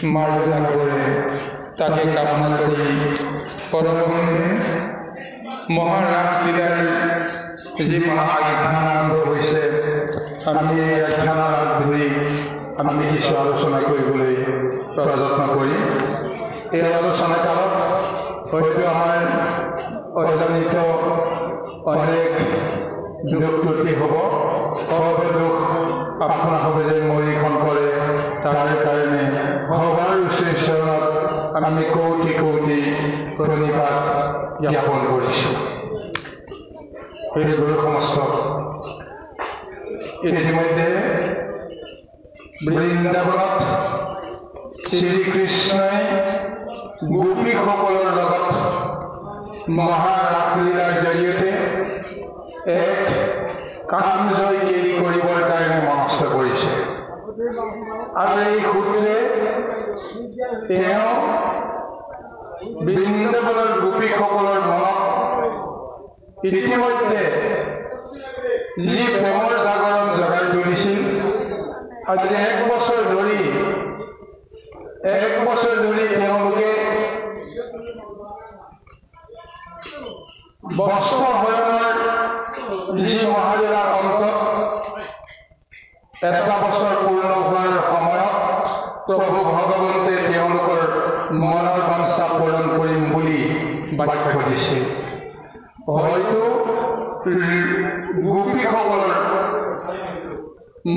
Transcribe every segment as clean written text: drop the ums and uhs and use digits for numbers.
মাৰ্জনা কৰে তাকে কামনা কৰি পৰৱৰ্তী মহাৰাসলীলাৰ যি মহাআখ্যান আৰম্ভ হৈছে আমি এই আখ্যানৰ আগ ধৰি আমি কিছু আলোচনা কৰিবলৈ প্ৰযত্ন কৰিম। এই আলোচনা কালত হয়তো আমাৰ অজানিত অনেক দুখ ত্ৰুটি হ'ব, সৰ্ব দুখ আপোনাসৱে যে মৰিখন কৰে তাৰে কাৰণে সবাৰ উচিত চৰণত আমি কৌটি কৌটি প্ৰণিপাত জ্ঞাপন কৰিছোঁ। সেইবোৰ সমস্ত ইতিমধ্যে বৃন্দাবনত শ্ৰীকৃষ্ণই গোপীসকলৰ লগত মহাৰাসলীলাৰ জৰিয়তে এক কামজয় কেৰি কৰিবৰ কাৰণে মনস্থ কৰিছে আৰু এই সূত্ৰে তেওঁ বৃন্দাবনৰ গোপীসকলৰ মনত ইতিমধ্যে যি প্ৰেমৰ জাগৰণ জগাই তুলিছিল। আজি এক বছৰ ধৰি তেওঁলোকে বস্ত্ৰ হৰণৰ যি মহালীলাৰ অন্তত এটা বছৰ পূৰ্ণ হোৱাৰ সময়ত প্ৰভু ভগৱন্তে তেওঁলোকৰ মনৰ বাঞ্ছা পূৰণ কৰিম বুলি বাক্য দিছিল। হয়তো গোপীসকলৰ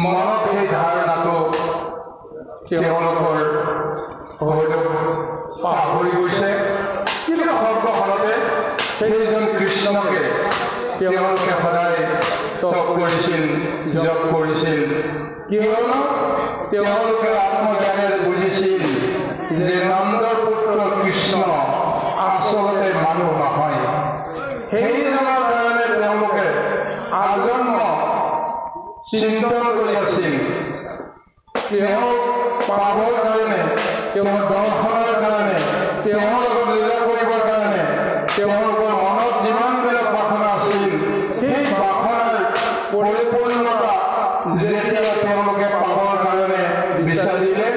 মনত সেই ধাৰণাটো তেওঁলোকৰ হয়তো পাহৰি গৈছে, কিন্তু সৰ্বফলতে সেইজন কৃষ্ণকে তেওঁলোকে সদায় তপ কৰিছিল, জপ কৰিছিল, কিয়নো তেওঁলোকে আত্মজ্ঞানেৰে বুজিছিল যে নন্দৰ পুত্ৰ কৃষ্ণ আচলতে মানুহ নহয়। সেইজনৰ কাৰণে তেওঁলোকে আজন্ম চিন্তন কৰি আছিল। তেওঁক পাবৰ কাৰণে, তেওঁৰ দৰ্শনৰ কাৰণে, তেওঁৰ লগত লীলা কৰিবৰ কাৰণে তেওঁলোকৰ মনত যিমানবিলাক বাসনা আছিল, সেই বাসনাৰ পৰিপূৰ্ণতা যেতিয়া তেওঁলোকে পাবৰ কাৰণে বিচাৰিলে,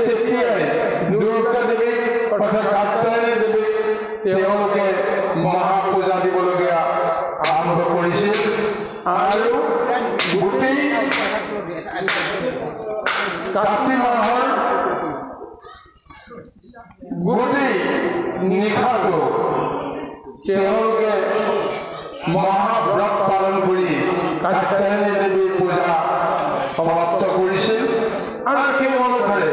তেতিয়াই দুৰ্গা দেৱীক অৰ্থাৎ কাত্যায়নী দেৱীক তেওঁলোকে মহাপূজা দিবলগীয়া আৰম্ভ কৰিছিল আৰু গোটেই কাতি মাহৰ গোটেই নিশাটো তেওঁলোকে মহাব্ৰত পালন কৰি কাত্যায়নী দেৱীৰ পূজা সমাপ্ত কৰিছিল আৰু সেই অনুসাৰে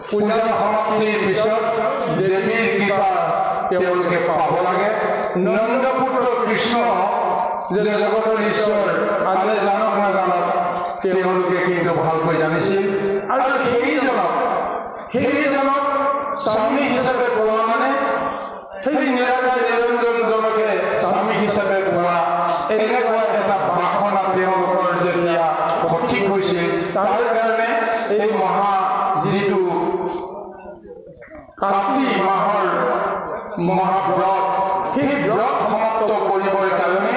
পূজাৰ সমাপ্তিৰ পিছত দেৱীৰ কৃপা তেওঁলোকে পাব লাগে। নন্দপুত্ৰ কৃষ্ণ যে জগতৰ ঈশ্বৰ আনে জানক নাজানক তেওঁলোকে কিন্তু ভালকৈ জানিছিল আৰু সেইজনক স্বামী হিচাপে পোৱা মানে সেই নিৰাকাৰ নিৰঞ্জনজনকে স্বামী হিচাপে পোৱা, এনেকুৱা এটা বাসনা তেওঁলোকৰ যেতিয়া সঠিক হৈছিল, তাৰ কাৰণে এই যিটো কাতি মাহৰ মহাব্ৰত, সেই ব্ৰত সমাপ্ত কৰিবৰ কাৰণে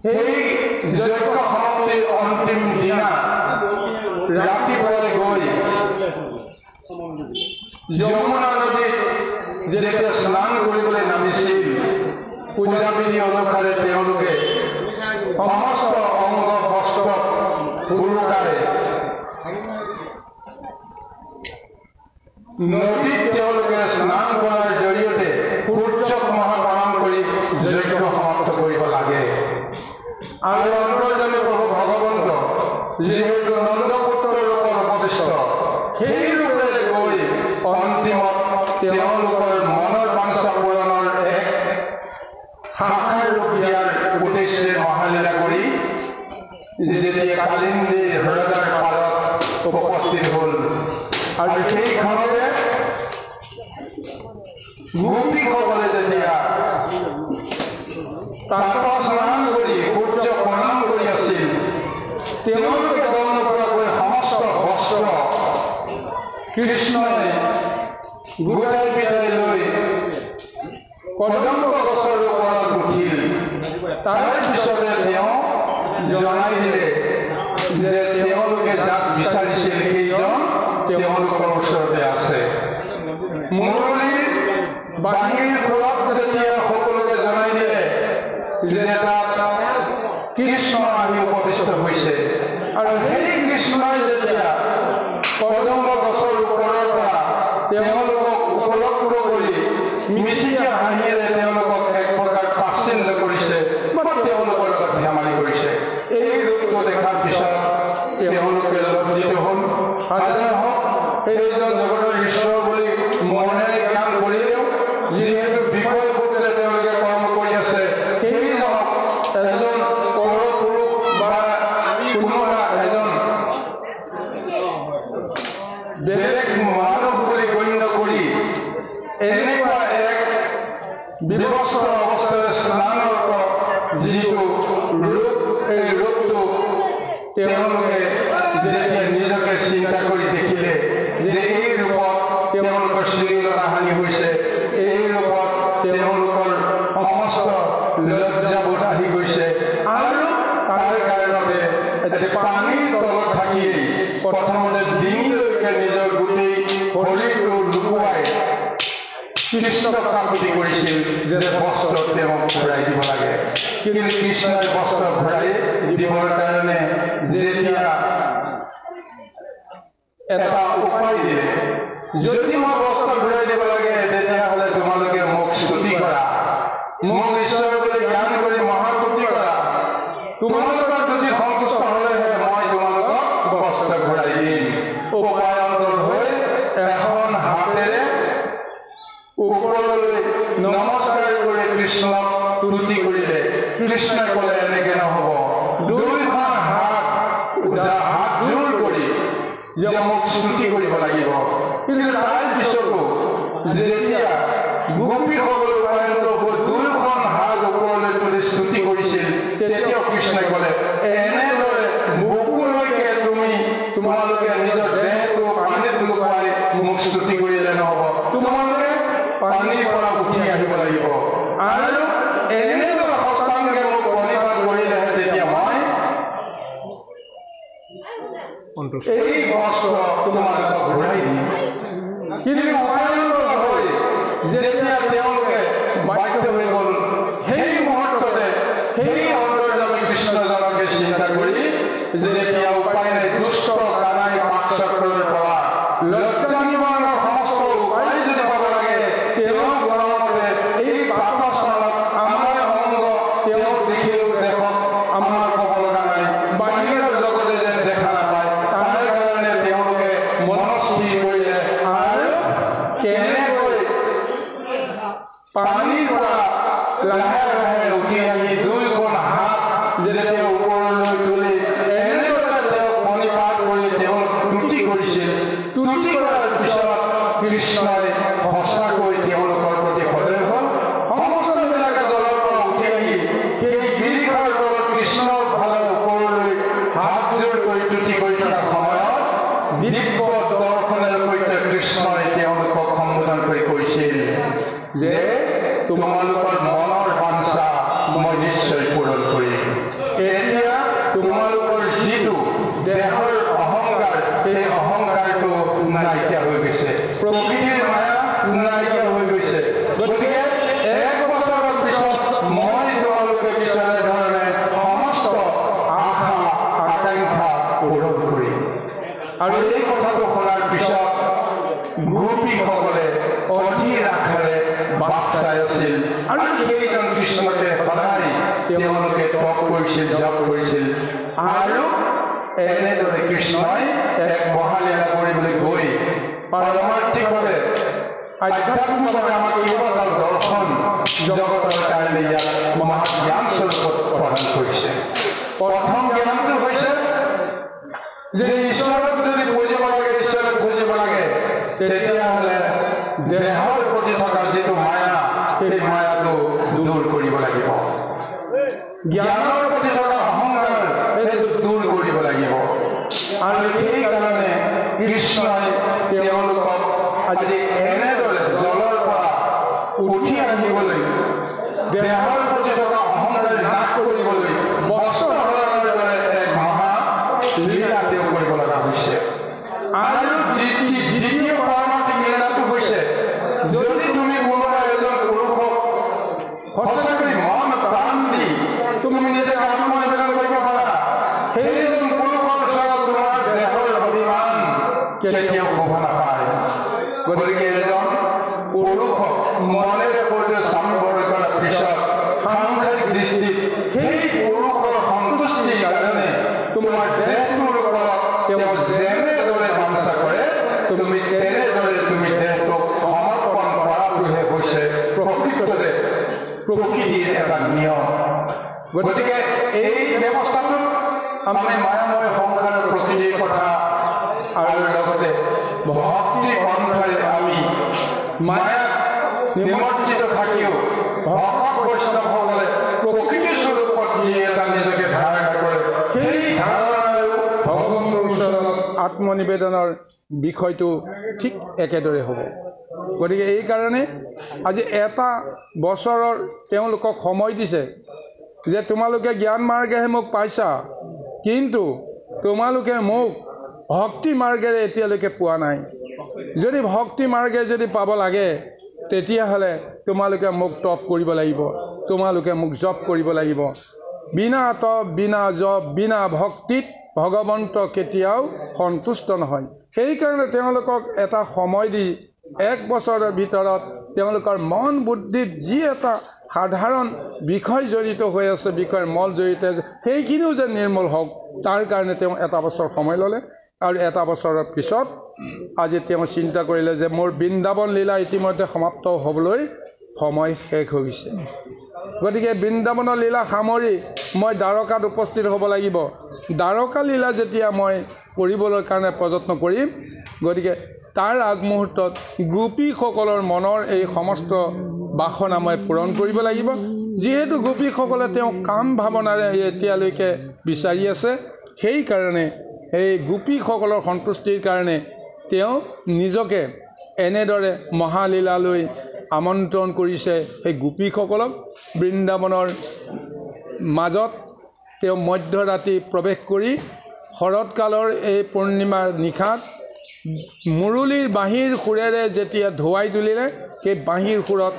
সেই যজ্ঞ সমাপ্তিৰ অন্তিম দিনা ৰাতিপুৱাই গৈ যমুনা নদীত যেতিয়া স্নান কৰিবলৈ নামিছিল, পূজাবিধি অনুসাৰে তেওঁলোকে সমস্ত অংগ বস্ত্ৰ উৰুকাৰে নদীত তেওঁলোকে স্নান কৰাৰ জৰিয়তে সূৰ্যক মহাপ্ৰণাম কৰি যজ্ঞ সমাপ্ত কৰিব লাগে। আৰু অন্তৰ্যামী প্ৰভু ভগৱন্ত যিহেতু নন্দপুত্ৰৰ ৰূপৰ উপদিষ্ট, সেই ৰূপেৰে গৈ অন্তিমত তেওঁলোকৰ মনৰ বাঞ্ছা পূৰণৰ এক সাকাৰ ৰূপ দিয়াৰ উদ্দেশ্যে মহালীলা কৰি যেতিয়া কালিন্দীৰ হৃদয়ৰ পাৰত উপস্থিত হ'ল আৰু সেইখনতে গোপীসকলে যেতিয়া তাত স্নান কৰি সূৰ্য প্ৰণাম কৰি আছিল, তেওঁলোকে গম নোপোৱাকৈ সমস্ত বস্ত্ৰ কৃষ্ণই গোটাই পিটাই লৈ কদম্ব গছৰ ওপৰত উঠিল। তাৰ পিছতে তেওঁ জনাই দিলে যে তেওঁলোকে যাক বিচাৰিছিল সেইজন তেওঁলোকৰ ওচৰতে আছে। মুৰলীৰ বাঁহীৰ সুৰত যেতিয়া সকলোকে জনাই দিলে যে তাত কৃষ্ণ আহি উপবিষ্ট হৈছে, আৰু সেই কৃষ্ণই যেতিয়া কদম্ব গছৰ ওপৰৰ পৰা তেওঁলোকক উপলব্ধ কৰি মিচিকে হাঁহিৰে তেওঁলোকক এক প্ৰকাৰ তাচ্ছিল্য কৰিছে বা তেওঁলোকৰ লগত ধেমালি কৰিছে। এই ৰূপটো দেখাৰ পিছত তেওঁলোকে লজ্জিত হ'ল। হাজাৰ হওক সেইজন জগতৰ ঈশ্বৰ বুলি মনেৰে জ্ঞান কৰিলেও যিহেতু বিষয়ভূতে তেওঁলোকে কৰ্ম কৰি আছে, সেইজনক এজন পৰপুৰুষ বা কোনোবা এজন বেলেগ মানুহ বুলি গণ্য কৰি এনেকুৱা এক বিবস্ত্ৰ অৱস্থাৰে স্নানৰ যিটো ৰূপ, এই ৰূপটো তেওঁলোকে যেতিয়া নিজকে চিন্তা কৰি দেখিলে যে এই ৰূপত তেওঁলোকৰ শ্লীলতা হানি হৈছে, এই ৰূপত তেওঁলোকৰ সমস্ত লজ্জাবোধ আহি গৈছে, আৰু তাৰ কাৰণতে পানীৰ তলত থাকিয়েই প্ৰথমতে ডিঙিলৈকে নিজৰ গোটেই শৰীৰটো লুকুৱাই কৃষ্ণক কাকুতি কৰিছিল যে বস্ত্ৰ তেওঁক ঘূৰাই দিব লাগে। কিন্তু কৃষ্ণই বস্ত্ৰ ঘূৰাই দিবৰ কাৰণে যেতিয়া এটা উপায় দিলে, যদি মই বস্ত্ৰ ঘূৰাই দিব লাগে তেতিয়াহ'লে তোমালোকে মোক স্তুতি কৰা, মোক ঈশ্বৰ বুলি জ্ঞান কৰি মহাস্তুতি কৰা, তোমালোকৰ যদি সন্তুষ্ট হ'লেহে মই তোমালোকক বস্ত্ৰ ঘূৰাই দিম। উপায়ন্তৰ হৈ এখন হাতেৰে ওপৰলৈ নমস্কাৰ কৰি কৃষ্ণক স্তুতি কৰিলে। কৃষ্ণই ক'লে এনেকে নহ'ব, দুইখন হাত জোৰ কৰি যে মোক স্তুতি কৰিব লাগিব। কিন্তু তাৰ পিছতো যেতিয়া গোপীসকল উপায়ন্ত হৈ দুইখন হাত ওপৰলৈ তুলি স্তুতি কৰিছিল, তেতিয়াও কৃষ্ণই ক'লে এনেদৰে বুকুলৈকে তোমালোকে নিজৰ দেহটো পানীত লুকুৱাই মোক স্তুতি কৰিলে নহ'ব, তোমালোকে পানীৰ পৰা উঠি আহিব লাগিব, আৰু এনেদৰে হস্তাংগে মোক প্ৰণিপাত কৰিলেহে তেতিয়া মই এই বস্ত্ৰ তোমালোকক ঘূৰাই দিম। কিন্তু উপায়ন্তৰ হৈ যেতিয়া তেওঁলোকে বাধ্য হৈ গ'ল, সেই মুহূৰ্ততে সেই অন্তৰ্যামী কৃষ্ণজনকে চিন্তা কৰি যেতিয়া উপায় নাই, দুষ্ট কানাই পাকচক্ৰৰ পৰা লজ্জা নিবাৰণৰ সমস্ত উপায় যদি পাব লাগে, তেওঁ গৰমতে এই পাকস্থানত আমাৰ অংগ তেওঁ দেখিলেও দেখক, আমাৰ ক'ব লগা নাই, বাহিৰৰ জগতে যেন দেখা নাপায়, তাৰ কাৰণে তেওঁলোকে মনস্থিৰ কৰিলে আৰু কেনেকৈ পানীৰ পৰা লাহে লাহে উঠি আহি দুইখন হাত যেতিয়া ওপৰলৈ তুলি এনেদৰে তেওঁক প্ৰণিপাত কৰি তেওঁক স্তুতি কৰিছিল। স্তুতি কৰাৰ পিছত কৃষ্ণই সঁচাকৈ তেওঁলোকৰ প্ৰতি সদয় হ'ল। সমস্তবিলাকে জলৰ পৰা উঠি আহি সেই গিৰিখাৰ তলত কৃষ্ণৰ ফালে ওপৰলৈ হাতযোৰ কৰি তুতি কৰি থকা সময়ত দিব্য দৰ্শনেৰে সৈতে কৃষ্ণই তেওঁলোকক সম্বোধন কৰি কৈছিল যে তোমালোকৰ মনৰ বাঞ্ছা মই নিশ্চয় পূৰণ কৰিম। এতিয়া তোমালোকৰ যিটো দেহৰ অহংকাৰ, সেই অহংকাৰটো নাইকিয়া হৈ গৈছে, প্ৰকৃতিৰ মায়া নাইকিয়া হৈ গৈছে। গতিকে 1 বছৰৰ পিছত মই তোমালোকে বিচৰা ধৰণে সমস্ত আশা আকাংক্ষা পূৰণ কৰিম। আৰু এই কথাটো শুনাৰ পিছত গোপীসকলে অধীৰ আশাৰে বাট চাই আছিল, আৰু সেইজন কৃষ্ণকে সদায় তেওঁলোকে তপ কৰিছিল, জপ কৰিছিল। আৰু এনেদৰে কৃষ্ণই এক মহালীলা কৰিবলৈ গৈ পাৰমাৰ্থিকভাৱে আধ্যাত্মিকভাৱে আমাক কেইবাটাও দৰ্শন জগতৰ কাৰণে ইয়াত মহাজ্ঞান স্বৰূপত প্ৰদান কৰিছে। প্ৰথম জ্ঞানটো হৈছে যে ঈশ্বৰক যদি বুজিব লাগে, ঈশ্বৰক বুজিব লাগে, তেতিয়াহ'লে দেহৰ প্ৰতি থকা যিটো মায়া, সেই মায়াটো দূৰ কৰিব লাগিব। জ্ঞানৰ প্ৰতি থকা অহংকাৰ, সেইটো দূৰ কৰিব লাগিব। আৰু সেইকাৰণে কৃষ্ণই তেওঁলোকক আজি এনেদৰে জলৰ পৰা উঠি আহিবলৈ, দেহৰ প্ৰতি থকা অহংকাৰ নাশ কৰিবলৈ বস্ত্ৰ হৰণৰ দৰে এক মহা লীলা তেওঁ কৰিব লগা হৈছে। আৰু দ্বিতীয় নিয়ম গতিকে এই ব্যৱস্থাটোত আমি মায়াময় সংসাৰৰ প্ৰকৃতিৰ কথা আৰু লগতে ভক্তি পন্থাৰে আমি মায়াত নিমজ্জিত থাকিও ভকত বৈষ্ণৱসকলে প্ৰকৃতি স্বৰূপত যি এটা নিজকে ধাৰণা কৰে সেই ধাৰণাৰেও ভগৱানৰ ওচৰত আত্মনিবেদনৰ বিষয়টো ঠিক একেদৰে হ'ব গতিকে এইকাৰণে আজি এটা বছৰৰ তেওঁলোকক সময় দিছে যে তোমালোকে জ্ঞান মাৰ্গেহে মোক পাইছা কিন্তু তোমালোকে মোক ভক্তি মাৰ্গেৰে এতিয়ালৈকে পোৱা নাই যদি ভক্তি মাৰ্গে যদি পাব লাগে তেতিয়াহ'লে তোমালোকে মোক তপ কৰিব লাগিব তোমালোকে মোক জপ কৰিব লাগিব বিনা তপ বিনা জপ বিনা ভক্তিত ভগৱন্ত কেতিয়াও সন্তুষ্ট নহয় সেইকাৰণে তেওঁলোকক এটা সময় দি এক বছৰৰ ভিতৰত তেওঁলোকৰ মন বুদ্ধিত যি এটা সাধাৰণ বিষয় জড়িত হৈ আছে বিষয়ৰ মল জড়িত সেইখিনিও যে নিৰ্মল হওক তাৰ কাৰণে তেওঁ এটা বছৰ সময় ল'লে আৰু এটা বছৰৰ পিছত আজি তেওঁ চিন্তা কৰিলে যে মোৰ বৃন্দাবন লীলা ইতিমধ্যে সমাপ্ত হ'বলৈ সময় শেষ হৈ গৈছে গতিকে বৃন্দাবনৰ লীলা সামৰি মই দ্বাৰকাত উপস্থিত হ'ব লাগিব দ্বাৰকা লীলা যেতিয়া মই কৰিবলৈ কাৰণে প্ৰযত্ন কৰিম গতিকে তাৰ আগমুহূৰ্তত গোপীসকলৰ মনৰ এই সমস্ত বাসনা মই পূৰণ কৰিব লাগিব যিহেতু গোপীসকলে তেওঁ কাম ভাৱনাৰে এতিয়ালৈকে বিচাৰি আছে সেইকাৰণে এই গোপীসকলৰ সন্তুষ্টিৰ কাৰণে তেওঁ নিজকে এনেদৰে মহালীলালৈ আমন্ত্ৰণ কৰিছে সেই গোপীসকলক বৃন্দাবনৰ মাজত তেওঁ মধ্যৰাতি প্ৰৱেশ কৰি শৰৎকালৰ এই পূৰ্ণিমাৰ নিশাত মুৰুলীৰ বাঁহীৰ সুৰেৰে যেতিয়া ধুৱাই তুলিলে সেই বাঁহীৰ সুৰত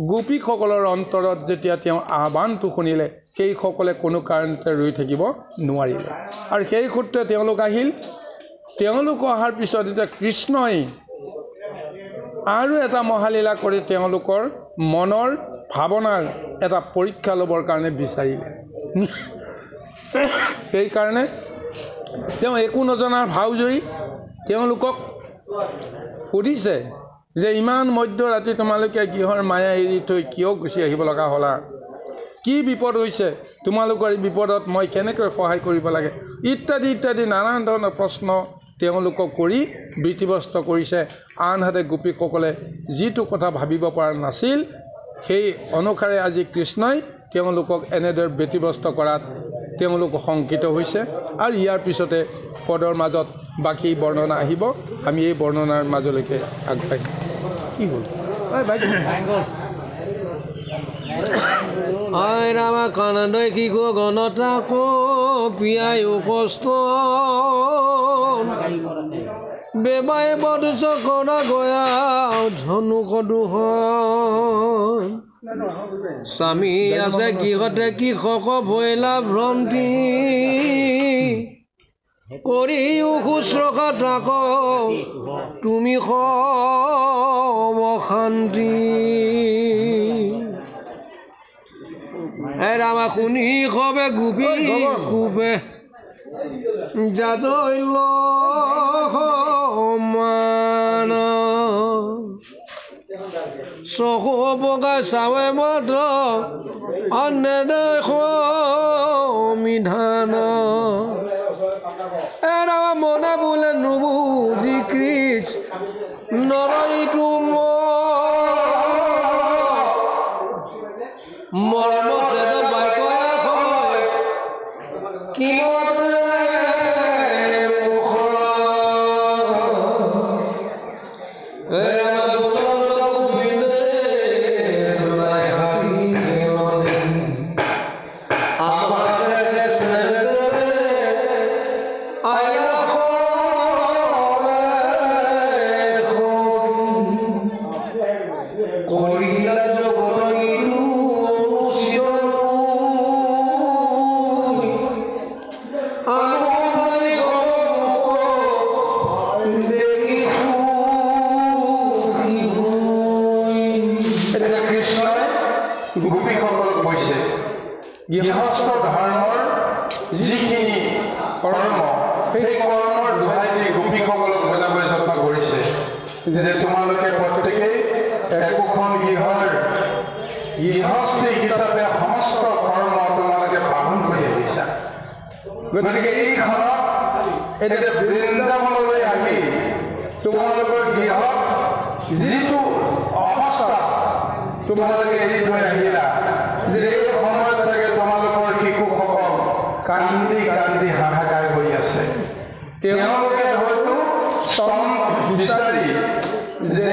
গোপীসকলৰ অন্তৰত যেতিয়া তেওঁ আহ্বানটো শুনিলে সেইসকলে কোনো কাৰণতে ৰৈ থাকিব নোৱাৰিলে আৰু সেই সূত্ৰে তেওঁলোক আহিল তেওঁলোক অহাৰ পিছত এতিয়া কৃষ্ণই আৰু এটা মহালীলা কৰি তেওঁলোকৰ মনৰ ভাৱনাৰ এটা পৰীক্ষা ল'বৰ কাৰণে বিচাৰিলে সেইকাৰণে তেওঁ একো নজনাৰ ভাও জৰি তেওঁলোকক সুধিছে যে ইমান মধ্যৰাতি তোমালোকে গৃহৰ মায়া এৰি থৈ কিয় গুচি আহিব লগা হ'লা কি বিপদ হৈছে তোমালোকৰ এই বিপদত মই কেনেকৈ সহায় কৰিব লাগে ইত্যাদি ইত্যাদি নানান ধৰণৰ প্ৰশ্ন তেওঁলোকক কৰি বৃত্তিবস্ত কৰিছে আনহাতে গোপীসকলে যিটো কথা ভাবিব পৰা নাছিল সেই অনুসাৰে আজি কৃষ্ণই তেওঁলোকক এনেদৰে ব্যতিব্যস্ত কৰাত তেওঁলোক শংকিত হৈছে আৰু ইয়াৰ পিছতে পদৰ মাজত বাকী বৰ্ণনা আহিব আমি এই বৰ্ণনাৰ মাজলৈকে আগবাঢ়িম কি হ'ল আই ৰামা কানন্দই কি গো গণতা কো পিয়াই কষ্ট বেবাই বদুচ কৰা গয়া ধনু কদুহ স্বামী আছে গৃহতে কৃষক ভৈলা ভ্ৰন্তি কৰিও শুশ্ৰূষা তাক তুমি শান্তি ৰামা শুনি খবে গোপী কোবে যাদৈল মান চকু বগাই চাৱে মাত্ৰ অন্যদেশ মিধান ৰামা মনে বোলে নুবুজি কৃষ্ণ নৰইটো মৰম কি গৃহস্থ ধৰ্মৰ যিখিনি কৰ্ম সেই কৰ্মৰ দোহাই দি গোপীসকলক বুজাবলৈ যত্ন কৰিছে যে তোমালোকে প্ৰত্যেকেই একোখন গৃহৰ গৃহস্থী হিচাপে সমস্ত কৰ্ম তোমালোকে পালন কৰি আহিছা। গতিকে এইখনত এতিয়া বৃন্দাবনলৈ আহি তোমালোকৰ গৃহত যিটো অৱস্থা তোমালোকে এৰি থৈ আহিলা, যে এই সময়ত চাগে তোমালোকৰ শিশুসকল কান্দি কান্দি হাহাকাৰ কৰি আছে। তেওঁলোকে হয়তো স্তন বিচাৰি যে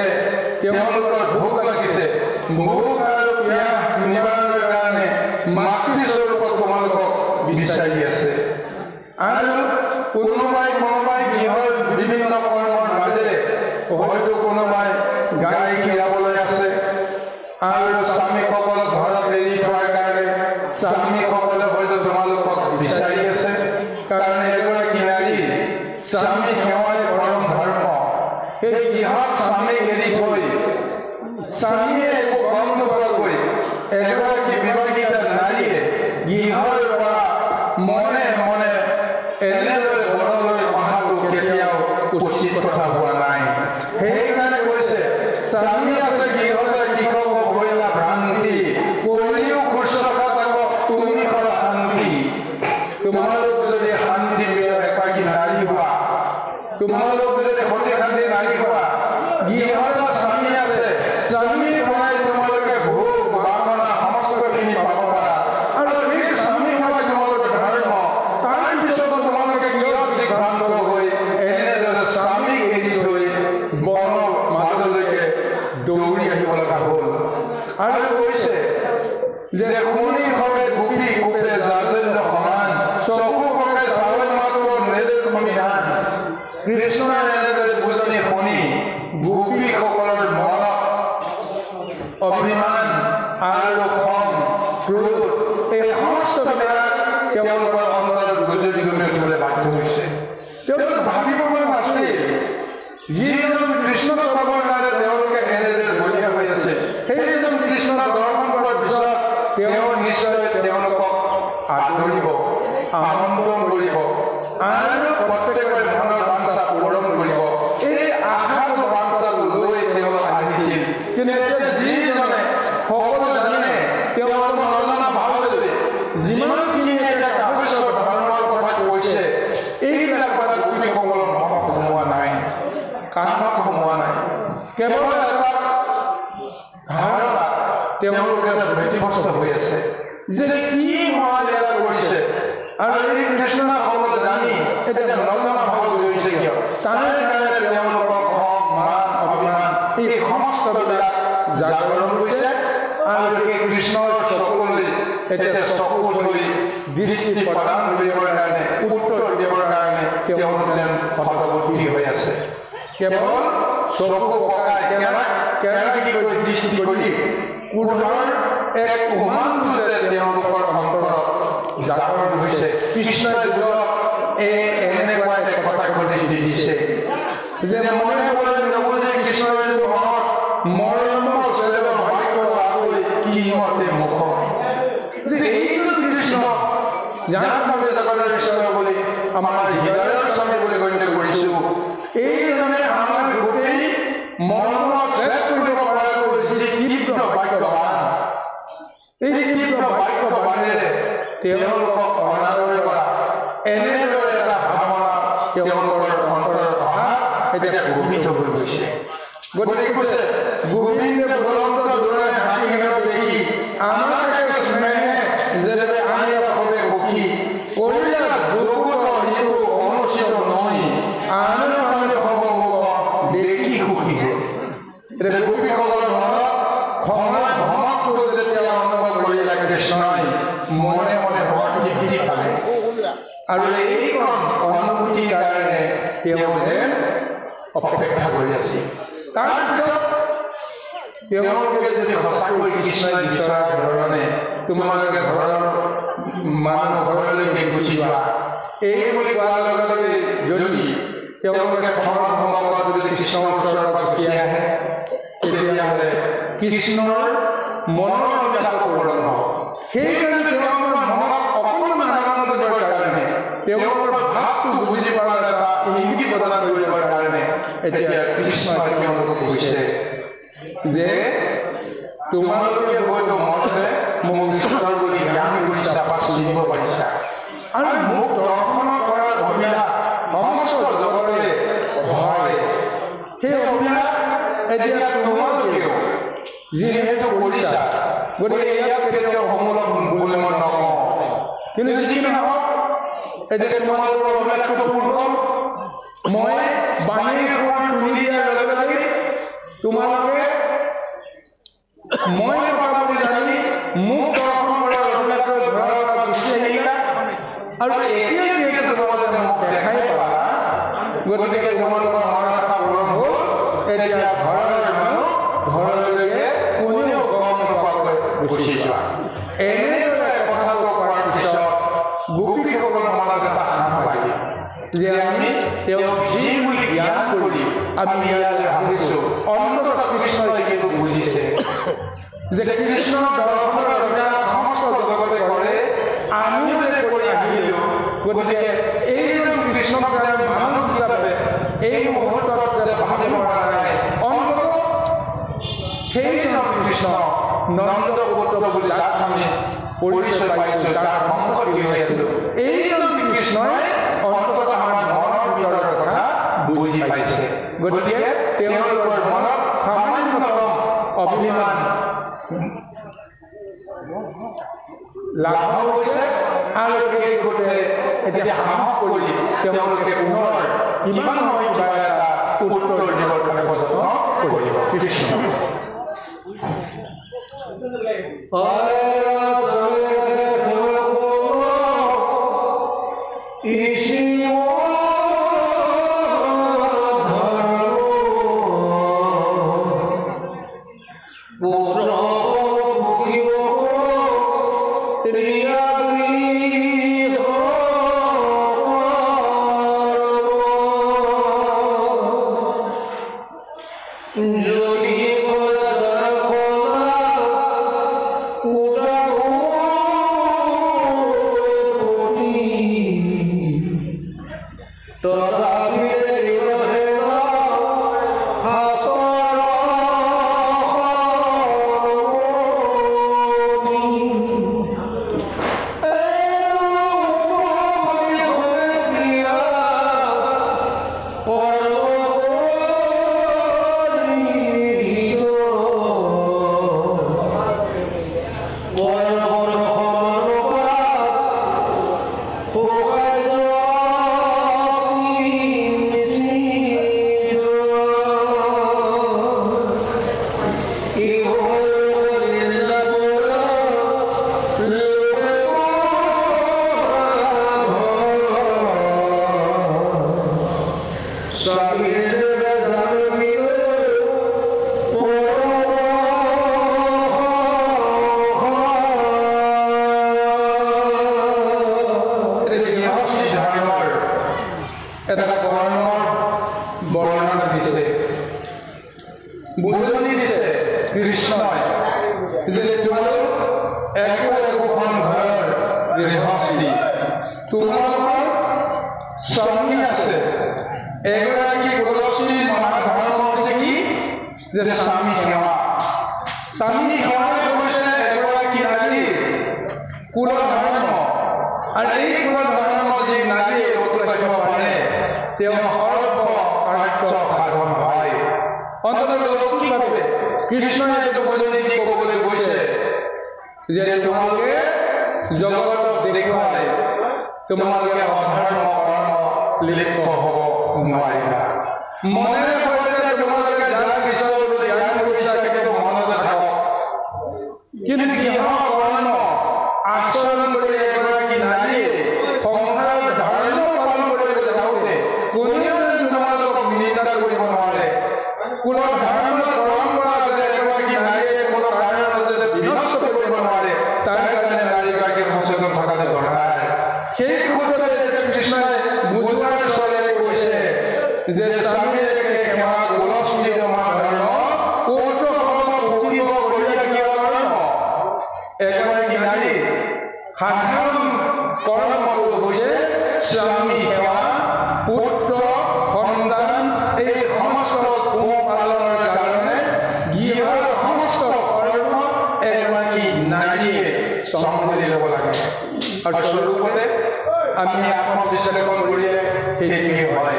তেওঁলোকৰ ভোক লাগিছে, ভোক আৰু পিয়াহ নিবাৰণৰ কাৰণে মাতৃস্বৰূপত তোমালোকক বিচাৰি আছে। আৰু কোনোবাই গৃহৰ বিভিন্ন কৰ্মৰ মাজেৰে হয়তো কোনোবাই গাই খীৰাবলৈ আছে, আৰু স্বামীসকলক ঘৰত এৰি থোৱাৰ কাৰণে স্বামীসকলে হয়তো তোমালোকক বিচাৰি আছে। কাৰণ এগৰাকী নাৰী স্বামী সেৱাই পৰম ধৰ্ম। সেই গৃহত স্বামীক এৰি থৈ স্বামীয়ে একো গম নোপোৱাকৈ এগৰাকী বিবাহিতা নাৰীয়ে গৃহৰ পৰা মনে মনে এনেদৰে বনলৈ অহাটো কেতিয়াও উচিত কথা হোৱা নাই। সেইকাৰণে কৈছে, স্বামী আছে গৃহতে কৃষক বইলা ভ্ৰান্তি, কৰিও শুশ্ৰূষা তাক তুমি কৰা শান্তি। তোমালোক যদি শান্তি প্ৰিয় একাকী নাৰী হোৱা, তোমালোক যদি সতি শান্তি নাৰী হোৱা, গৃহত স্বামী আছে, স্বামীৰ পৰাই তোমালোকে ভোগ বাসনা সমস্তখিনি পাব পাৰা। আৰু সেই স্বামী সেৱা তোমালোকৰ ধৰ্ম। তাৰ পিছতো তোমালোকে গৃহত দিগ্ভ্ৰান্ত হৈ এনেদৰে স্বামীক এৰি থৈ বনৰ মাজলৈকে দৌৰি আহিব লগা হ'ল। আৰু কৈছে যে শুনি সবে গোপী কোপে জাজল্য সমান, চকু পকাই চাউল মাত্ৰ নেদে সমিধান। কৃষ্ণৰ এনেদৰে বুজনি শুনি গোপীসকলৰ মনত অভিমান আৰু খং, ক্ৰোধ এই সমস্তবিলাক তেওঁলোকৰ অন্তৰত গজৰি গমি উঠিবলৈ বাধ্য হৈছে। তেওঁলোকে ভাবিব পৰা নাছিল, যিজন কৃষ্ণক পাবৰ কাৰণে তেওঁলোকে এনেদৰে বলিয়া হৈ আছে, সেইজন কৃষ্ণক দৰ্শন কৰাৰ পিছত তেওঁ নিশ্চয় তেওঁলোকক আদৰিব, আমন্ত্ৰণ কৰিব আৰু প্ৰত্যেকৰে মনৰ বাঞ্ছা পূৰণ কৰিব। এই আশাটো বাঞ্ছা লৈ তেওঁলোক আহিছিল। কিন্তু এতিয়া যিজনে সকলো জানে, তেওঁলোকৰ নজনা ভাৱেৰে যিমানখিনি এতিয়া কাগজৰ ধৰ্মৰ কথা কৈছে, এইবিলাক কথা গোপীসকলৰ মনত সোমোৱা নাই, কাণত সোমোৱা নাই। কেৱল এটা ধাৰণা তেওঁলোকে ব্যতিব্যস্ত হৈ আছে যে কি মহালীলা কৰিছে, আৰু এই কৃষ্ণৰ খবৰ জানি এতিয়া নজনা ভাৱ গৈছে কিয়? তাৰ কাৰণে তেওঁলোকৰ খং, মান, অভিমান এই সমস্তবিলাক জাগৰণ হৈছে। আৰু এই কৃষ্ণৰ চকুলৈ এতিয়া চকু লৈ দৃষ্টি প্ৰদান কৰিবৰ কাৰণে, উত্তৰ দিবৰ কাৰণে তেওঁলোক যেন হতবুদ্ধি হৈ আছে। কেৱল চকু পকাই কেৰাকীকৈ দৃষ্টি কৰি ক্ৰোধৰ এক উমানটোতে তেওঁলোকৰ অন্তৰত জাগৰণ হৈছে। কৃষ্ণই এনেকুৱা এক কথা দৃষ্টি দিছে যে মনে বোলে নবুজি কৃষ্ণই মনত মৰম চেলেবৰ বাক্য আকৈ কি মতে মুখ। এইটো কৃষ্ণ যাক আমি জগতৰ ঈশ্বৰ বুলি আমাৰ হৃদয়ৰ স্বামী বুলি গণ্য কৰিছোঁ, এইজনে আমাৰ গোটেই মনত ছেদ কৰিব পৰাকৈ যি তীব্ৰ বাক্যবান, এই তীব্ৰ বাক্যবাণেৰে তেওঁলোকক অনাদৰ কৰা এনেদৰে এটা ভাৱনা তেওঁলোকৰ অন্তৰত অহা এতিয়া গভীৰ হৈ গৈছে। গতিকে কৈছে, গোবিন্দে বলন্ত দূৰে হাঁহি হেৰা দেখি আমাক একে স্নেহে যেনে আনি হবে সুখী, কৰিলা দুৰ্গত যিটো অনুচিত নৈ, আন কাৰণে হ'ব দেখি সুখী হ'ল। এতিয়া গোপীসকলৰ মনত খঙৰ ধমকটো যেতিয়া অনুভৱ কৰিলে কৃষ্ণই মনে মনে বৰ তৃপ্তি পালে। আৰু এইখন অনুভূতিৰ কাৰণে তেওঁ যেন অপেক্ষা কৰি আছিল। তাৰপিছত তেওঁলোকে যদি সঁচাকৈ কৃষ্ণই বিচৰাৰ ধৰণে তোমালোকে ঘৰৰ মানুহ ঘৰলৈকে গুচি যোৱা, এই বুলি কোৱাৰ লগে লগে যদি তেওঁলোকে খঙৰ ধমকত যদি কৃষ্ণৰ ওচৰৰ পৰা গুচি আহে, তেতিয়াহ'লে কৃষ্ণৰ মনৰ অভিলাষ পূৰণ হ'ব। সেইকাৰণে তেওঁলোকৰ মনত অকণমান আনন্দ দিবৰ কাৰণে, তেওঁলোকৰ ভাৱটো বুজি পোৱাৰ এটা ইংগিত প্ৰদান কৰিবৰ কাৰণে এতিয়া কৃষ্ণই তেওঁলোকক কৈছে যে তোমালোকে হয়তো মনতে মোক ঈশ্বৰ বুলি জ্ঞান কৰিছা বা চিনিব পাৰিছা আৰু মোক দৰ্শন কৰাৰ অভিলাষ সমস্ত জগতৰে হয় সেই অভিলাষ এতিয়া তোমালোকেও যিহেতু কৰিছা গতিকে ইয়াক কেতিয়াও সমলক বুলি মই নকওঁ কিন্তু যি নহওক এতিয়া তোমালোকৰ অভিলাষটো পূৰ্ণ মই বাণীৰ সোঁত তুলি দিয়াৰ লগে লগে তোমালোকে মই পাবা বুলি জানি মোক দৰ্শন কৰাৰ অভিলাষৰ ঘৰৰ পৰা গুচি আহিলা আৰু এতিয়া যিহেতু তোমালোকে মোক দেখাই পালা গতিকে তোমালোকৰ মনৰ আশা পূৰণ হ'ল এতিয়া ঘৰৰ মানুহ ঘৰলৈকে কোনেও গম নোপোৱাকৈ গুচি যোৱা এনেদৰে কথাবোৰ কোৱাৰ পিছত গোপীসকলৰ মনত এটা সাহ লাগিল যে আমি তেওঁক যি বুলি জ্ঞান কৰি আমি ইয়ালৈ আহিছোঁ অন্ততঃ কৃষ্ণই কিন্তু বুজিছে যে কৃষ্ণৰ দৰ্শনৰ অভিলাষ সমস্ত জগতে কৰে আমিও যে কৰি আহিলোঁ গতিকে এইজন কৃষ্ণপ্ৰেম মানুহ হিচাপে এই মুহূৰ্তত যাতে ভাবিব পৰা নাই অন্ততঃ সেইজন কৃষ্ণ নন্দ পুত্ৰ বুলি যাক আমি পৰিচয় পাইছোঁ যাৰ সংগতি হৈ আছিলোঁ এইজন কৃষ্ণই অন্ততঃ আমাৰ মনৰ ভিতৰৰ কথা বুজি পাইছে গতিকে তেওঁলোকৰ মনত সামান্যতম অভিমান লাভ হৈছে আৰু এই গোটে এতিয়া সাহস কৰি তেওঁলোকে পুনৰ কিমান হয় কিবা এটা উত্তৰ দিবৰ কাৰণে যত্ন কৰিব কৃষ্ণ এই সমস্ত পালনৰ কাৰণে গৃহৰ সমস্ত কৰ্ম আমি আত্মবিশ্লেষণ কৰিলে সেইটোৱে হয়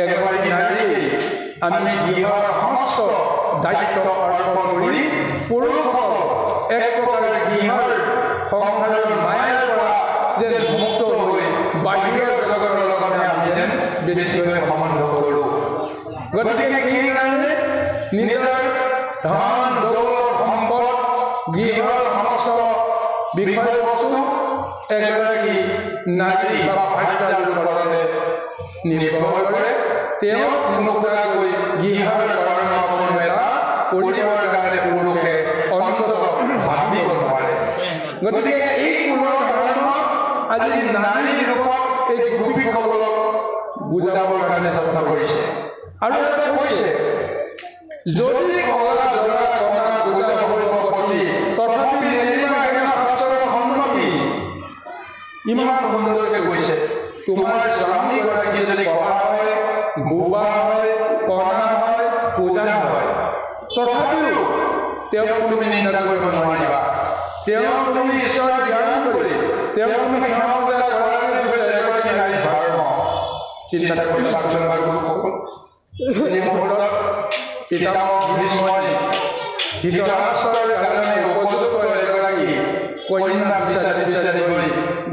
এগৰাকী নাৰীক আমি গৃহৰ সমস্ত দায়িত্ব অৰ্পণ কৰি পুৰুষসকল এক প্ৰকাৰে গৃহৰ সংসাৰৰ মায়াৰ পৰা যেন মুক্ত হৈ বাহিৰৰ জগতৰ লগতে আমি যেন বেছিকৈ সম্বন্ধ কৰোঁ গতিকে কি কাৰণে নিজৰ ধন দৌলত সম্পদ গৃহৰ সমস্ত বিষয়বস্তু এগৰাকী নাৰী বা ভাৰ্যাৰ ওপৰতে নিৰ্ভৰ কৰে তেওঁ নুশুনাকৈ গৃহৰ কৰ্মপূৰ্ণ এটা কৰিবৰ কাৰণে পুৰুষে অন্ততঃ ভাবিব নোৱাৰে গতিকে এই পুৰুষৰ ধৰ্ম আজি নাৰীৰ ৰূপত এই গোপীসকলক বুজাবৰ কাৰণে যত্ন কৰিছে আৰু এটা কৈছে যদি কলা জৰা কণা বুজা কৰিব প্ৰতি তথাপি নেৰিবা একেটা শাস্ত্ৰৰ সন্মতি ইমান সুন্দৰকৈ কৈছে তোমাৰ স্বামীগৰাকী যদি কলা হয় বোবা হয় কণা হয় পূজা হয় তথাপিও তেওঁক তুমি নিন্দা কৰিব নোৱাৰিবা তেওঁক তুমি ঈশ্বৰৰ জ্ঞান কৰি তেওঁক তুমি সেৱা পূজা কৰাৰ বিষয়ে এগৰাকী নাৰীৰ ধৰ্ম চিন্তা কৰি চাওকচোন গুৰুসকল এই মুহূৰ্তত পিতামহ ভীষ্মই ধৃতৰাষ্ট্ৰৰ কাৰণে উপযুক্ত এগৰাকী কন্যা বিচাৰি বিচাৰি গৈ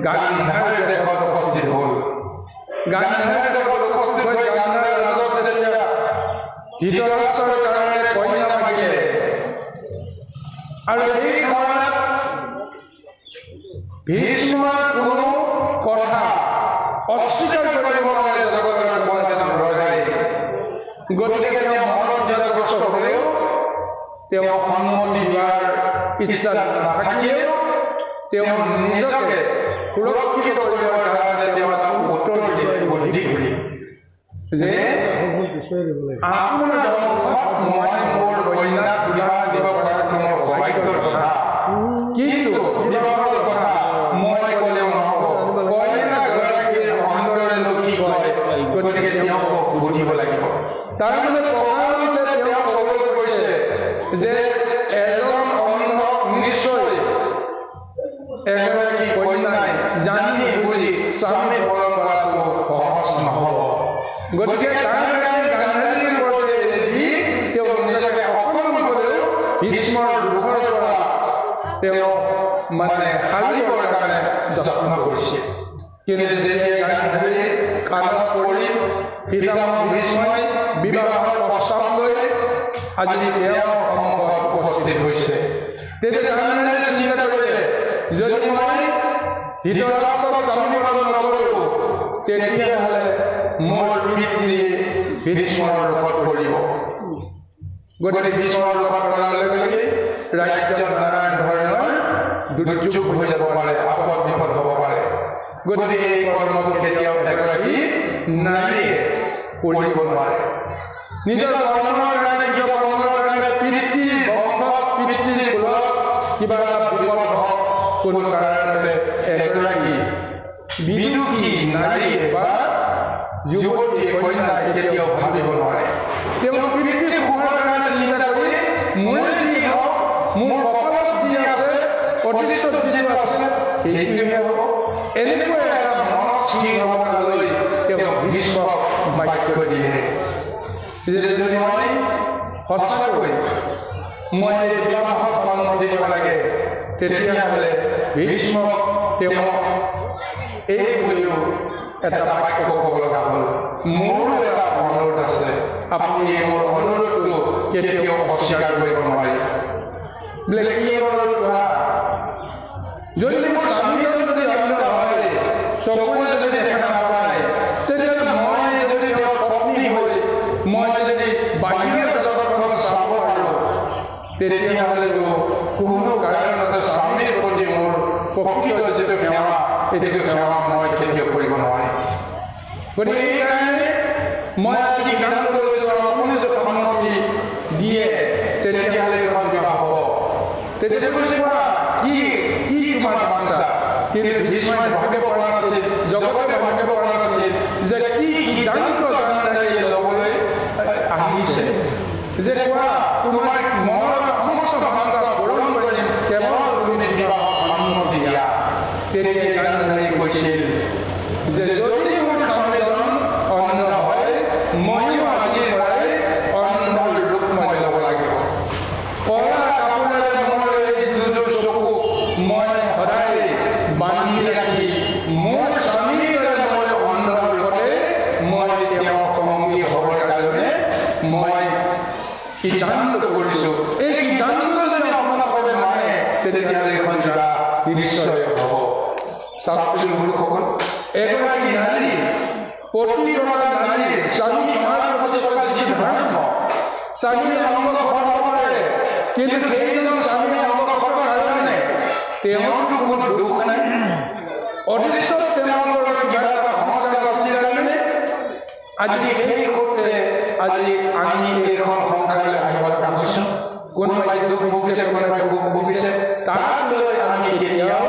গান্ধাৰ দেশত উপস্থিত হ'ল গান্ধাৰ দেশত উপস্থিত হৈ গান্ধাৰ ৰাজত যেতিয়া ধৃতৰাষ্ট্ৰৰ কাৰণে কন্যা মাগিলে আৰু এই সময়ত ভীষ্মৰ কোনো কথা অস্বীকাৰ কৰিব নোৱাৰে জগতৰ কোনো এজন ৰজাই গতিকে তেওঁ মনত দ্বিধাগ্ৰস্ত হ'লেও তেওঁ সন্মতি দিয়াৰ ইচ্ছা নাথাকিলেও তেওঁ নিজকে সুৰক্ষিত কৰিবৰ কাৰণে তেওঁ এটা উত্তৰ দিয়ে যে আপোনাৰ বংশত মই মোৰ কন্যাক বিবাহ দিব পৰাটো মোৰ সৌভাগ্যৰ কথা কিন্তু বিবাহৰ কথা মই ক'লেও নহ'ব কন্যাগৰাকীৰ অন্তৰেনো কি কয় গতিকে তেওঁক বুজিব লাগিব তাৰ মানে ককালতে তেওঁক ক'বলৈ কৈছে যে এজন অন্ধক নিশ্চয় এগৰাকী কন্যাই জানি বুজি স্বামী পালন কৰাটো সহজ নহ'ব গতিকে তাৰ কাৰণে গান্ধাৰীৰ ওপৰতে দি তেওঁ নিজকে অকণমান হ'লেও ভীষ্মৰ দুখৰ পৰা তেওঁ মানে সাৰিবৰ কাৰণে যত্ন কৰিছে কিন্তু যেতিয়া গান্ধাৰী কাণত পৰি পিতামহ ভীষ্মই বিবাহৰ প্ৰস্তাৱ লৈ আজি তেওঁৰ সন্মুখত উপস্থিত হৈছে তেতিয়া গান্ধাৰীয়ে চিন্তা কৰিলে যদি মই ধৃতৰাষ্ট্ৰক স্বামী পালন নকৰোঁ তেতিয়াহ'লে মোৰ পিতৃ ভীষ্মৰ ৰূপত পৰিব গতিকে ভীষ্মৰ ৰূপত পৰাৰ লগে লগে ৰাজ্যত নানা ধৰণৰ দুৰ্যোগ হৈ যাব পাৰে আপদ বিপদ হ'ব পাৰে গতিকে এই কৰ্মটো কেতিয়াও এগৰাকী নাৰীয়ে কৰিব নোৱাৰে নিজৰ কৰ্মৰ কাৰণে কিয় কৰ্মৰ কাৰণে পিতৃ বংশত পিতৃ কুলত কিবা এটা বিপদ হওক কোনো কাৰণতে এগৰাকী বিদুষী নাৰীয়ে বা যুৱতী কন্যাই কেতিয়াও ভাবিব নোৱাৰে তেওঁ পিতৃ সুখৰ কাৰণে চিন্তা কৰি মোৰে যি হওক মোৰ কপালত যি আছে অতীতত যিটো আছে সেইটোহে হ'ব এনেকৈ এটা মনত স্থিৰ ভাৱনা লৈ তেওঁ ভীষ্মক বাক্য দিয়ে যে যদি মই সঁচাকৈ মই এই বিবাহত সন্মতি দিব লাগে তেতিয়াহ'লে ভীষ্মক তেওঁ এই বুলিও এটা বাক্য ক'ব লগা হ'ল মোৰো এটা অনুৰোধ আছে আপুনি এই মোৰ অনুৰোধটো কেতিয়াও অস্বীকাৰ কৰিব নোৱাৰে বোলে কি অনুৰোধ যদি মোৰ স্বামীজন যদি অন্য হয় চকুৰে যদি দেখা নাপায় তেতিয়াহ'লে মই যদি তেওঁৰ পত্নী হৈ মই যদি বাহিৰৰ জগতখন চাব পাৰোঁ তেতিয়াহ'লেতো কোনো কাৰণতে স্বামীৰ প্ৰতি মোৰ প্ৰকৃত যিটো সেৱা এইটো সেৱা মই কেতিয়াও কৰিব নোৱাৰিম গতিকে এইকাৰণে মই আজি সিদ্ধান্ত লৈছোঁ আপুনি যদি সন্মতি দিয়ে তেতিয়াহ'লে এখন বিবাহ হ'ব তেতিয়া কৈছে কি কি তোমাৰ বাঞ্ছা কিন্তু ভীষ্মই ভাবিব পৰা নাছিল জগতে ভাবিব পৰা নাছিল যে কি সিদ্ধান্ত গান্ধাৰীয়ে ল'বলৈ আহিছে যে তোমাৰ মনৰ সমস্ত বাঞ্ছা পূৰণ কৰিম কেৱল তুমি বিবাহত সন্মতি দিয়া তেতিয়া গান্ধাৰী কৈছিল সিদ্ধান্ত কৰিছোঁ এই সিদ্ধান্ত যদি আপোনালোকে মানে তেতিয়াহ'লে এইখন জেগা নিশ্চয় হ'ব চাওকচোন গুৰুসকল এগৰাকী নাৰী প্ৰতিগৰাকী নাৰীৰ স্বামী সেৱাৰ প্ৰতি থকা যি ধৰ্ম স্বামীয়ে অংগ সহাব পাৰে কিন্তু সেইজন স্বামীয়ে অংগ সহাবৰ কাৰণে তেওঁৰতো কোনো দুখ নাই অদৃষ্ট তেওঁলোকৰ কিবা এটা সংস্কাৰ আছিল কাৰণে আজি সেই সূত্ৰে আজি আমি এইখন সংসাৰলৈ আহিবলৈ কামছোঁ কোনোবাই দুখ ভুগিছে কোনোবাই সুখ ভুগিছে তাক লৈ আমি কেতিয়াও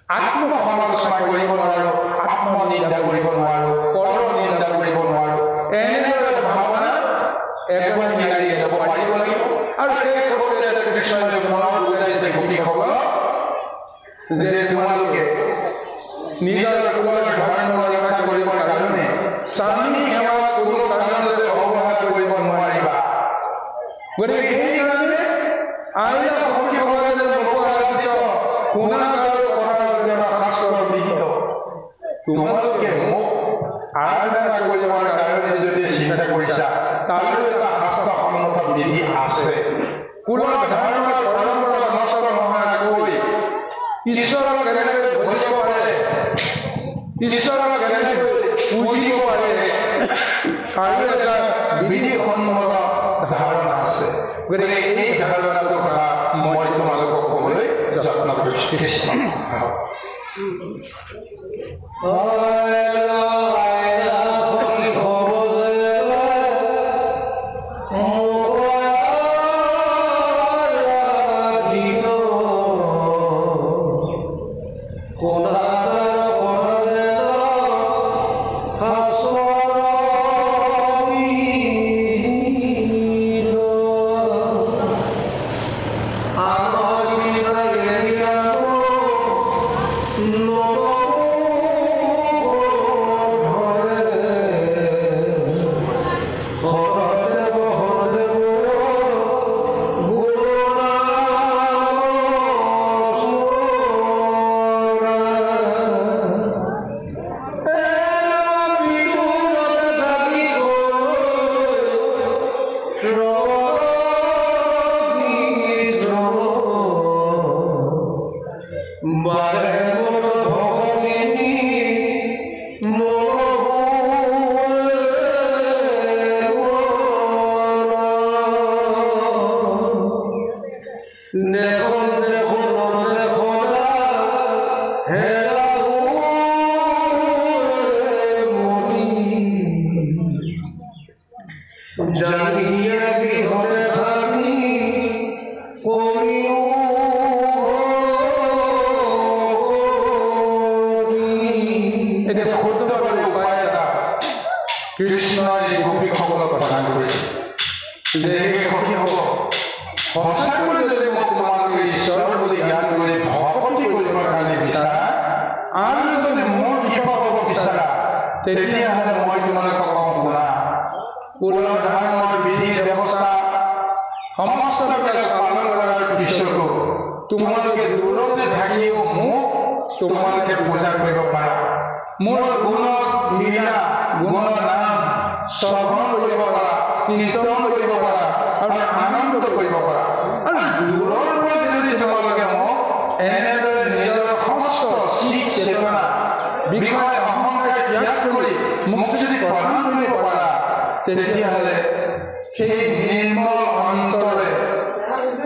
আত্মসমালোচনা কৰিব নোৱাৰোঁ আত্মনিন্দা কৰিব নোৱাৰোঁ পৰ নিন্দা কৰিব নোৱাৰোঁ এনেদৰে ভাৱনা এগৰাকী নাৰীয়ে ল'ব পাৰিব লাগিব আৰু সেই সূত্ৰে কৃষ্ণই মনত বুজাইছে গোপীসকলক যে তোমালোকে নিজৰ কুলৰ ধৰ্ম ৰক্ষা কৰিবৰ কাৰণে স্বামী সেৱা কোনো কাৰণতে অৱহেলা কৰিব নোৱাৰিবা গতিকে সেইকাৰণে আইলা ভক্তিসকলে যে লোকৰাজিত শুনাকাৰৰ কথা শাস্ত্ৰৰ লিখিত তোমালোকে মোক আৰাধনা কৰিবৰ কাৰণে যদি চিন্তা কৰিছা তাৰো এটা শাস্ত্ৰসন্মত বিধি আছে কুলৰ ধৰ্ম পৰম্পৰা নষ্ট নোহোৱাকৈ ঈশ্বৰক কেনেকৈ ভজিব পাৰে ঈশ্বৰক কেনেকৈ পুজিব পাৰে আৰু এটা বিধিসন্মত ধাৰণা আছে গতিকে এই ধাৰণাটোৰ কথা মই তোমালোকক ক'বলৈ যত্ন কৰিছোঁ কৃষ্ণই গোপীসকলক প্ৰদান কৰিছে যে সখী হ'ব সঁচাকৈ যদি মই তোমালোকে ঈশ্বৰৰ বুলি জ্ঞান কৰি ভক্তি কৰিবৰ কাৰণে বিচাৰা আৰু যদি মোৰ কৃপা পাব বিচাৰা তেতিয়াহ'লে মই তোমালোকক কওঁ শুনা কুলৰ ধৰ্মৰ বিধিৰ ব্যৱস্থা সমস্তবিলাক পালন কৰাৰ পিছতো তোমালোকে দূৰতে থাকিও মোক তোমালোকে পূজা কৰিব পাৰা মোৰ গুণক মীৰা গুণৰ নাম শ্ৰৱণ কৰিব পাৰা কীৰ্তন কৰিব পাৰা আৰু আনন্দ কৰিব পাৰা আৰু দূৰৰ পৰা যদি তোমালোকে মোক এনেদৰে নিজৰ সমস্ত শিখ চেতনা বিষয় অহংকাৰ ত্যাগ কৰি মোক যদি প্ৰদান কৰিব পাৰা তেতিয়াহ'লে সেই নিৰ্মল অন্তৰে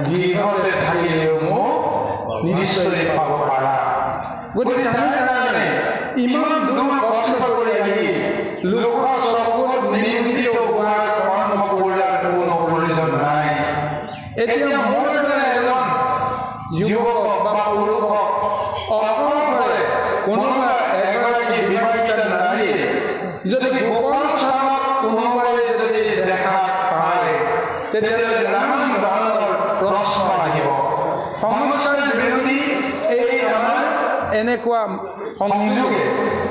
গৃহতে থাকিলেও মোক নিশ্চয় পাব পাৰা গতিকে তাৰকাৰণে ইমান দূৰ কষ্ট কৰি আহি লোকৰ চকুত নিৰ্মিত হোৱাৰ কৰ্ম কৰাৰ কোনো প্ৰয়োজন নাই এতিয়া মোৰ দৰে এজন যুৱকক বা পুৰুষক অকলশৰে কোনোবা এগৰাকী বিবাহিত নাৰীয়ে যদি গোপন স্থানত কোনোবাই যদি দেখা পায় তেতিয়াহ'লে নানান ধৰণৰ প্ৰশ্ন আহিব সমস্যাৰ বিৰোধী এই আমাৰ এনেকুৱা সংযোগে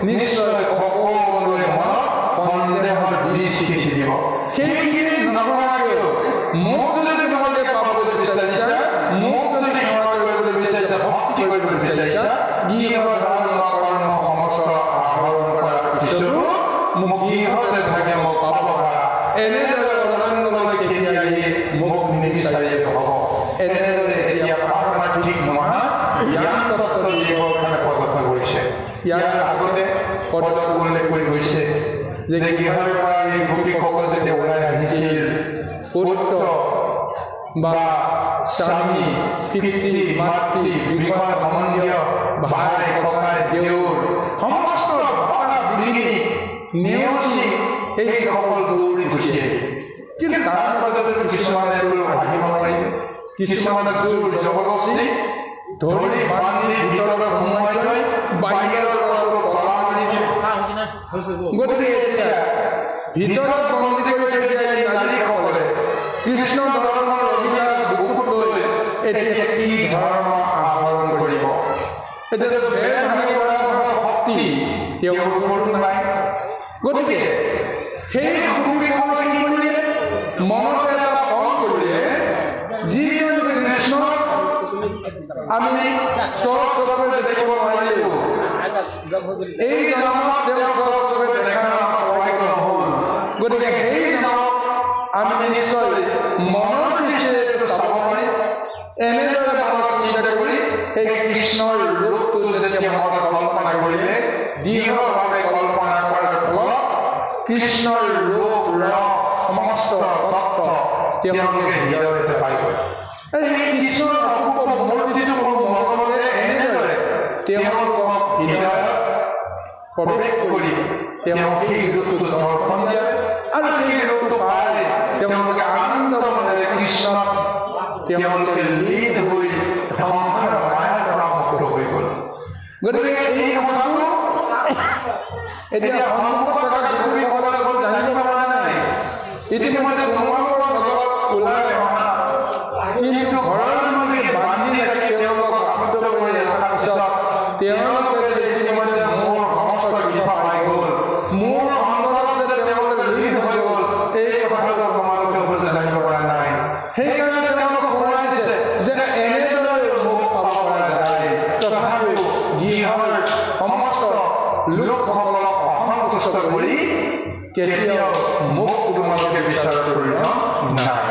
নিশ্চয় সকলোৰে মনত সন্দেহৰ বীজ সিঁচি দিব সেইখিনি নকৰাকৈও মোক যদি তোমালোকে পাবলৈ বিচাৰিছা মোক যদি সেৱা কৰিবলৈ বিচাৰিছা ভক্তি কৰিবলৈ বিচাৰিছা গৃহ ধৰ্ম কৰ্ম সমস্ত আহৰণ কৰাৰ পিছতো মোক গৃহতে থাকে মোক পাব পাৰা এনেদৰে অৰণ্যলৈ ইয়াৰ আগতে পদত উল্লেখ কৰি গৈছে যে গৃহৰ পৰা এই গোপীসকল যেতিয়া ওলাই আহিছিল পুত্ৰ বা স্বামী পিতৃ মাতৃ বিষয় সম্বন্ধীয় ভাই ককাই দেউৰ সমস্ত ভাৱনা বুদ্ধি নেওচি এইসকল দৌৰি গুচি আহিল কিন্তু তাৰ মাজতে কিছুমানে আহিব নোৱাৰিলে কিছুমানে জোৰ জবৰদস্তি ধৰি বান্ধি ভিতৰত সোমাই থৈ বাহিৰৰ পৰা তলা মাৰি দিলে গতিকে এতিয়া ভিতৰত বন্দী কৰি যেতিয়া এই নাৰীসকলে কৃষ্ণ ধৰ্মৰ অভিলাষ বুকুত লৈ এতিয়া কি ধৰ্ম আহৰণ কৰিব এতিয়াতো বেৰ ভাঙি পৰা শক্তি তেওঁলোকৰ নাই গতিকে সেই শক্তিসকলে কি কৰিলে মনত এটা ফল কৰিলে যিজন কৃষ্ণক আমি স্বৰূপে দেখিব নোৱাৰিলো এই জন্মত তেওঁ স্বৰূপে দেখা সৌভাগ্য নহ'ল গতিকে সেই জন্মত আমি নিশ্চয় মনৰ দৃষ্টিৰে চাব পাৰিম এনেদৰে মনত চিন্তা কৰি এই কৃষ্ণৰ ৰূপটো যেতিয়া মনত কল্পনা কৰিলে দৃঢ়ভাৱে কল্পনা কৰাৰ ফলত কৃষ্ণৰ ৰূপ ৰং সমস্ত তত্ত্ব তেওঁলোকে হৃদয়তে পাই গ'ল এই কৃষ্ণৰ অপূৰ্ব মূৰ্তিটো ভগৱানে এনেদৰে তেওঁলোকক হৃদয়ত প্ৰৱেশ কৰি তেওঁ সেই ৰূপটো দৰ্শন দিয়ে আৰু সেই ৰূপটো পাই তেওঁলোকে আনন্দ মনেৰে কৃষ্ণক তেওঁলোকে লীন হৈ সংসাৰ মায়াৰ পৰা মুক্ত হৈ গ'ল গতিকে এই কথাটো এতিয়া সন্মুখত থকা যুৱতীসকলে জানিব পৰা নাই ইতিমধ্যে তোমালোকৰ লগত ওলাই অহা কিন্তু ঘৰৰ মানুহে বান্ধি ৰাখি তেওঁলোকক আবদ্ধ কৰি ৰখাৰ পিছত তেওঁলোকে যে ইতিমধ্যে মোৰ সমস্ত কৃপা পাই গ'ল মোৰ অন্তৰত যে তেওঁলোকে লীন হৈ গ'ল এই কথাটো তোমালোকে ওপৰতে জানিব পৰা নাই সেইকাৰণে তেওঁলোকক সোঁৱৰাই দিছে যে এনেদৰে মোক পাব পৰা যায় তথাপিও গৃহৰ সমস্ত লোকসকলক অসন্তুষ্ট কৰি কেতিয়াও মোক তোমালোকে বিচাৰ কৰি নাই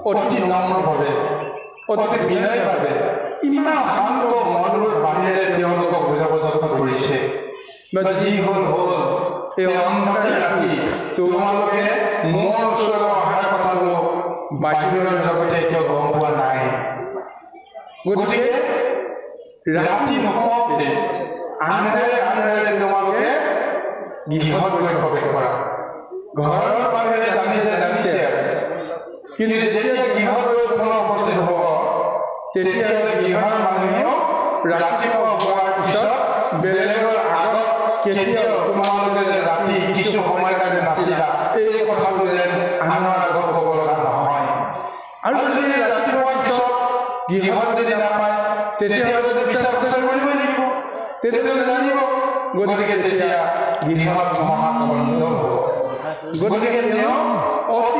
অতি নম্ৰভাৱে অতি বিনয়ভাৱে ইমান শান্ত মধুৰ বাণীৰে তেওঁলোকক বুজাব যত্ন কৰিছে যি হ'ল হ'ল এই অন্ধকাৰে ৰাতি তোমালোকে মোৰ ওচৰলৈ অহাৰ কথাটো বাহিৰৰ জগতে এতিয়াও গম পোৱা নাই গতিকে ৰাতি নোহোৱাতে আন্ধাৰে আন্ধাৰে তোমালোকে গৃহত গৈ প্ৰৱেশ কৰা ঘৰৰ মানুহে জানিছে কিন্তু যেতিয়া গৃহত গৈ পুনৰ উপস্থিত হ'ব তেতিয়াহ'লে গৃহৰ মানুহেও ৰাতিপুৱা হোৱাৰ পিছত বেলেগৰ আগত কেতিয়াও তোমালোকে যে ৰাতি কিছু সময়ৰ কাৰণে নাছিলা এই কথাটো যেন আনৰ আগত ক'ব লগা নহয় আৰু যদি ৰাতিপুৱাৰ পিছত গৃহত যদি নাপায় তেতিয়াহ'লে বিচাৰ কৰিবই লাগিব তেতিয়াহ'লে জানিব গতিকে তেতিয়া গৃহত মহাকণ্ড হ'ব গতিকে তেওঁ অতি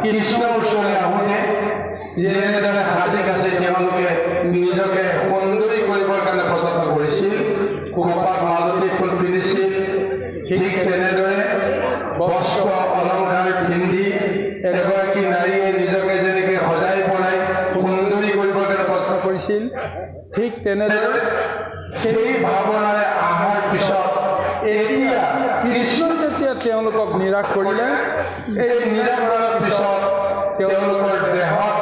কৃষ্ণৰ ওচৰলৈ আহোঁতে যেনেদৰে সাজি কাচি তেওঁলোকে নিজকে সুন্দৰী কৰিবৰ কাৰণে প্ৰযত্ন কৰিছিল, খোপাত মালতী ফুল পিন্ধিছিল, ঠিক তেনেদৰে বস্ত্ৰ অলংকাৰ পিন্ধি এগৰাকী নাৰীয়ে নিজকে যেনেকৈ সজাই পৰাই সুন্দৰী কৰিবৰ কাৰণে প্ৰযত্ন কৰিছিল, ঠিক তেনেদৰে সেই ভাৱনাৰে অহাৰ পিছত এতিয়া কৃষ্ণ যেতিয়া তেওঁলোকক নিৰাশ কৰিলে, এই নিৰাশ কৰাৰ পিছত তেওঁলোকৰ দেহত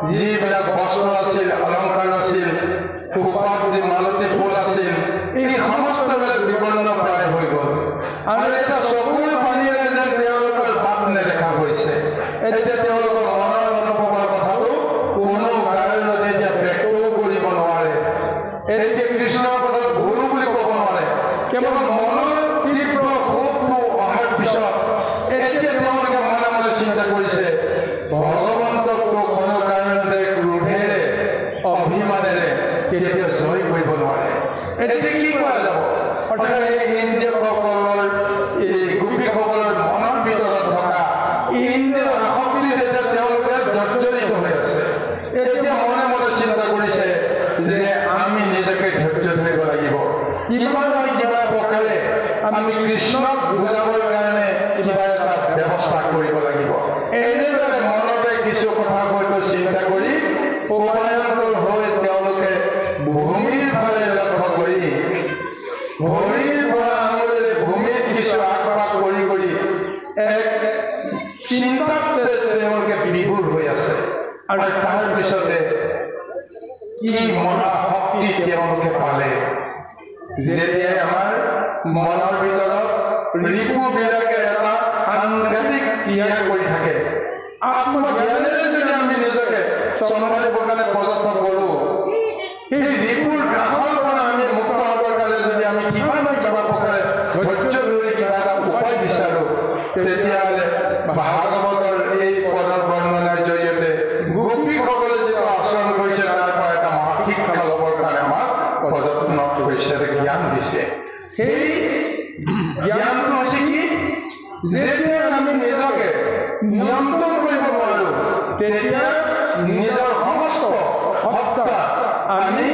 যিবিলাক বস্ত্ৰ আছিল, অলংকাৰ আছিল, খোপাত যি মালতী ফুল আছিল, এই সমস্তবিলাক বিবৰ্ণ প্ৰায় হৈ গ'ল। আৰু এটা চকুৰ পানীৰে যেন তেওঁলোকৰ ভাৱ নেদেখা হৈছে। এতিয়া তেওঁলোকৰ মনৰ অনুভৱৰ কথাটো কোনো কাৰণতে এতিয়া ব্যক্তও কৰিব নোৱাৰে। এতিয়া কৃষ্ণৰ কথাত ভুলো বুলি ক'ব নোৱাৰে। কেৱল মনৰ তীব্ৰ ক্ষোভটো অহাৰ পিছত এতিয়া তেওঁলোকে মনে মনে চিন্তা কৰিছে, ভগৱন্তকটো কোনো কাৰণতে ক্ৰোধেৰে অভিমানেৰে কেতিয়াও জয় কৰিব নোৱাৰে। এতিয়া কি কৰা যাব? অৰ্থাৎ এই ইন্দ্ৰিয়সকলৰ, এই গোপীসকলৰ মনৰ ভিতৰত থকা ইন্দ্ৰিয় আসক্তি যেতিয়া তেওঁলোকে জৰ্জৰিত হৈ আছে, এতিয়া মনে মনে চিন্তা কৰিছে যে আমি নিজকে ধৈৰ্য ধৰিব লাগিব। কিবা নহয় কিবা প্ৰকাৰে আমি কৃষ্ণক বুজাবৰ কাৰণে কিবা এটা ব্যৱস্থা কৰিব লাগিব। এনেদৰে মনতে কিছু কথা হয়তো চিন্তা কৰি উপায়ন্তৰ হৈ তেওঁলোকে ভূমিৰ ফালে লক্ষ্য কৰি ভৰিৰ পৰা আঙুলিৰে ভূমিত কিছু আগবাগ কৰি কৰি এক চিন্তাত তেওঁলোকে বিভোৰ হৈ আছে। আৰু তাৰ পিছতে কি মহাশক্তি তেওঁলোকে পালে, যেতিয়াই আমাৰ মনৰ ভিতৰত ৰিপুবিলাকে এটা সাংঘাতিক ক্ৰিয়া কৰি থাকে। আত্মজ্ঞানেৰে যদি আমি নিজকে চম্ভালিবৰ কাৰণে প্ৰযত্ন কৰোঁ, সেই ৰিপুৰ গ্ৰাহৰ পৰা আমি মুক্ত হ'বৰ কাৰণে যদি আমি কিবা নহয় কিবা প্ৰকাৰে ধৈৰ্য ধৰি কিবা এটা উপায় বিচাৰোঁ, তেতিয়াহ'লে ভাগৱতৰ এই পদৰ বৰ্ণনাৰ জৰিয়তে গোপীসকলে যিটো আচৰণ কৰিছে তাৰ পৰা এটা মহাশিক্ষা ল'বৰ কাৰণে আমাক প্ৰযত্ন কৰিছে, জ্ঞান দিছে। সেই জ্ঞানটো হৈছে কি? যেতিয়া আমি নিজকে নিয়ন্ত্ৰণ কৰিব নোৱাৰোঁ, তেতিয়া নিজৰ সমস্ত সত্তা আমি